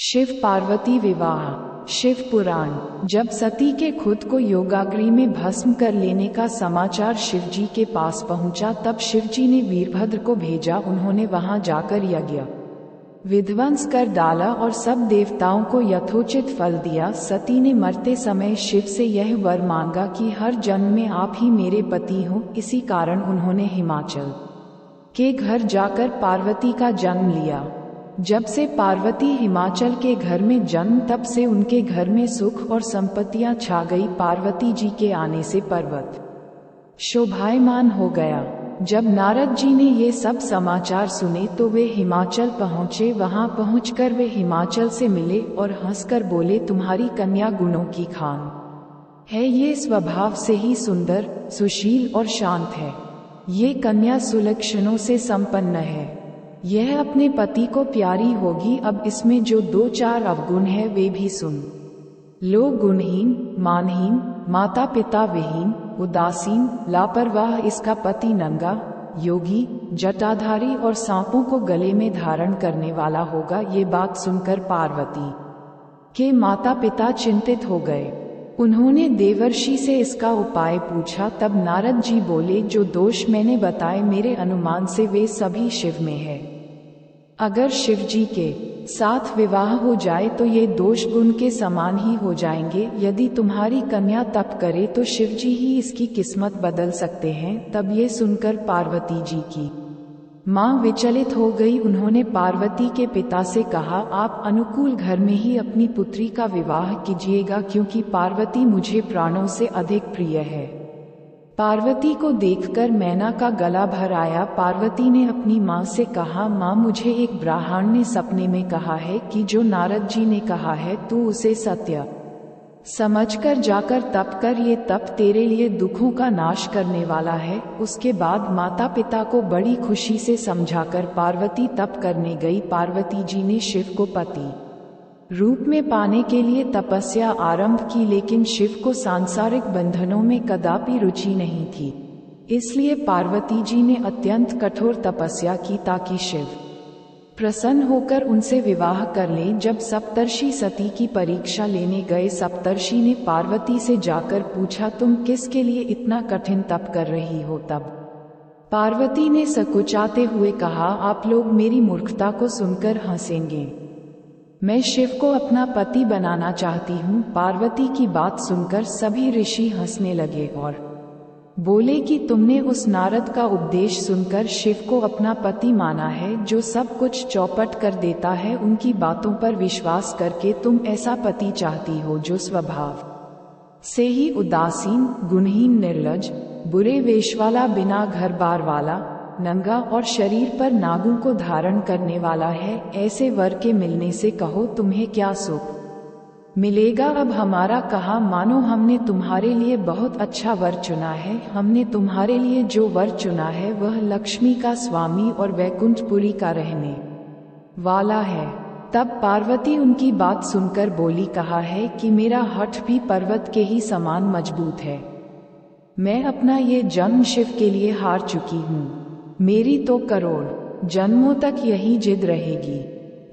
शिव पार्वती विवाह। शिव पुराण। जब सती के खुद को योगाग्नि में भस्म कर लेने का समाचार शिवजी के पास पहुंचा, तब शिवजी ने वीरभद्र को भेजा। उन्होंने वहां जाकर यज्ञ विध्वंस कर डाला और सब देवताओं को यथोचित फल दिया। सती ने मरते समय शिव से यह वर मांगा कि हर जन्म में आप ही मेरे पति हो। इसी कारण उन्होंने हिमाचल के घर जाकर पार्वती का जन्म लिया। जब से पार्वती हिमाचल के घर में जन्म, तब से उनके घर में सुख और संपत्तियां छा गई। पार्वती जी के आने से पर्वत शोभायमान हो गया। जब नारद जी ने ये सब समाचार सुने तो वे हिमाचल पहुँचे। वहां पहुंचकर वे हिमाचल से मिले और हंसकर बोले, तुम्हारी कन्या गुणों की खान है। ये स्वभाव से ही सुंदर, सुशील और शांत है। ये कन्या सुलक्षणों से संपन्न है। यह अपने पति को प्यारी होगी। अब इसमें जो 2-4 अवगुण है वे भी सुन लो। गुणहीन, मानहीन, माता पिता विहीन, उदासीन, लापरवाह, इसका पति नंगा, योगी, जटाधारी और सांपों को गले में धारण करने वाला होगा। ये बात सुनकर पार्वती के माता पिता चिंतित हो गए। उन्होंने देवर्षि से इसका उपाय पूछा। तब नारद जी बोले, जो दोष मैंने बताए मेरे अनुमान से वे सभी शिव में है। अगर शिवजी के साथ विवाह हो जाए तो ये दोष गुण के समान ही हो जाएंगे। यदि तुम्हारी कन्या तप करे तो शिवजी ही इसकी किस्मत बदल सकते हैं। तब ये सुनकर पार्वती जी की माँ विचलित हो गई। उन्होंने पार्वती के पिता से कहा, आप अनुकूल घर में ही अपनी पुत्री का विवाह कीजिएगा, क्योंकि पार्वती मुझे प्राणों से अधिक प्रिय है। पार्वती को देखकर मैना का गला भर आया। पार्वती ने अपनी माँ से कहा, माँ, मुझे एक ब्राह्मण ने सपने में कहा है कि जो नारद जी ने कहा है तू उसे सत्य समझकर जाकर तप कर। ये तप तेरे लिए दुखों का नाश करने वाला है। उसके बाद माता पिता को बड़ी खुशी से समझाकर पार्वती तप करने गई। पार्वती जी ने शिव को पति रूप में पाने के लिए तपस्या आरंभ की, लेकिन शिव को सांसारिक बंधनों में कदापि रुचि नहीं थी। इसलिए पार्वती जी ने अत्यंत कठोर तपस्या की ताकि शिव प्रसन्न होकर उनसे विवाह कर लें। जब सप्तर्षि सती की परीक्षा लेने गए, सप्तर्षि ने पार्वती से जाकर पूछा, तुम किसके लिए इतना कठिन तप कर रही हो? तब पार्वती ने सकुचाते हुए कहा, आप लोग मेरी मूर्खता को सुनकर हंसेंगे। मैं शिव को अपना पति बनाना चाहती हूँ। पार्वती की बात सुनकर सभी ऋषि हंसने लगे और बोले कि तुमने उस नारद का उपदेश सुनकर शिव को अपना पति माना है, जो सब कुछ चौपट कर देता है। उनकी बातों पर विश्वास करके तुम ऐसा पति चाहती हो जो स्वभाव से ही उदासीन, गुणहीन, निर्लज, बुरे वेश वाला, बिना घर बार वाला, नंगा और शरीर पर नागों को धारण करने वाला है। ऐसे वर के मिलने से कहो तुम्हें क्या सुख मिलेगा। अब हमारा कहा मानो, हमने तुम्हारे लिए बहुत अच्छा वर चुना है। हमने तुम्हारे लिए जो वर चुना है वह लक्ष्मी का स्वामी और वैकुंठपुरी का रहने वाला है। तब पार्वती उनकी बात सुनकर बोली, कहा है कि मेरा हठ भी पर्वत के ही समान मजबूत है। मैं अपना ये जन्म शिव के लिए हार चुकी हूँ। मेरी तो करोड़ जन्मों तक यही जिद रहेगी।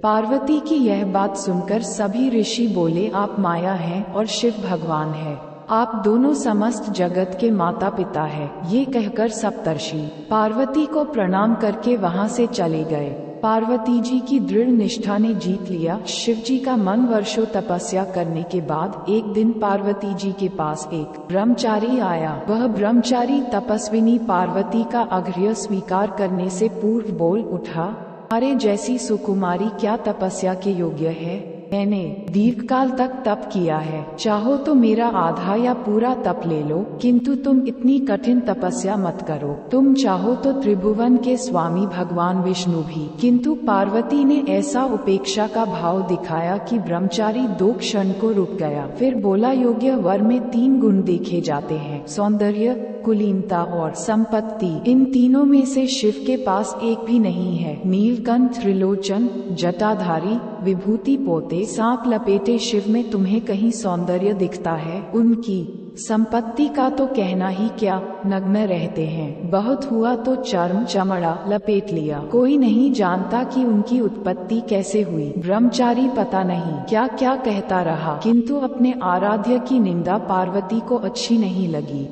पार्वती की यह बात सुनकर सभी ऋषि बोले, आप माया हैं और शिव भगवान है। आप दोनों समस्त जगत के माता पिता हैं। ये कहकर सप्तर्षि पार्वती को प्रणाम करके वहां से चले गए। पार्वती जी की दृढ़ निष्ठा ने जीत लिया शिवजी का मन। वर्षों तपस्या करने के बाद एक दिन पार्वती जी के पास एक ब्रह्मचारी आया। वह ब्रह्मचारी तपस्विनी पार्वती का आग्रह स्वीकार करने से पूर्व बोल उठा, अरे जैसी सुकुमारी क्या तपस्या के योग्य है? मैंने दीर्घकाल तक तप किया है। चाहो तो मेरा आधा या पूरा तप ले लो, किंतु तुम इतनी कठिन तपस्या मत करो। तुम चाहो तो त्रिभुवन के स्वामी भगवान विष्णु भी। किंतु पार्वती ने ऐसा उपेक्षा का भाव दिखाया कि ब्रह्मचारी 2 क्षण को रुक गया। फिर बोला, योग्य वर में 3 गुण देखे जाते हैं, सौंदर्य, कुलीनता और संपत्ति। इन तीनों में से शिव के पास एक भी नहीं है। नीलकंठ, त्रिलोचन, जटाधारी, विभूति पोते, सांप लपेटे शिव में तुम्हें कहीं सौंदर्य दिखता है? उनकी संपत्ति का तो कहना ही क्या, नग्न रहते हैं। बहुत हुआ तो चर्म चमड़ा लपेट लिया। कोई नहीं जानता कि उनकी उत्पत्ति कैसे हुई। ब्रह्मचारी पता नहीं क्या क्या कहता रहा, किंतु अपने आराध्य की निंदा पार्वती को अच्छी नहीं लगी।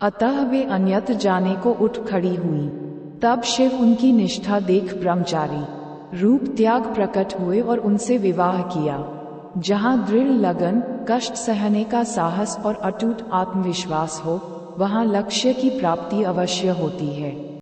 अतः वे अन्यत्र जाने को उठ खड़ी हुई। तब शिव उनकी निष्ठा देख ब्रह्मचारी रूप त्याग प्रकट हुए और उनसे विवाह किया। जहाँ दृढ़ लगन, कष्ट सहने का साहस और अटूट आत्मविश्वास हो, वहाँ लक्ष्य की प्राप्ति अवश्य होती है।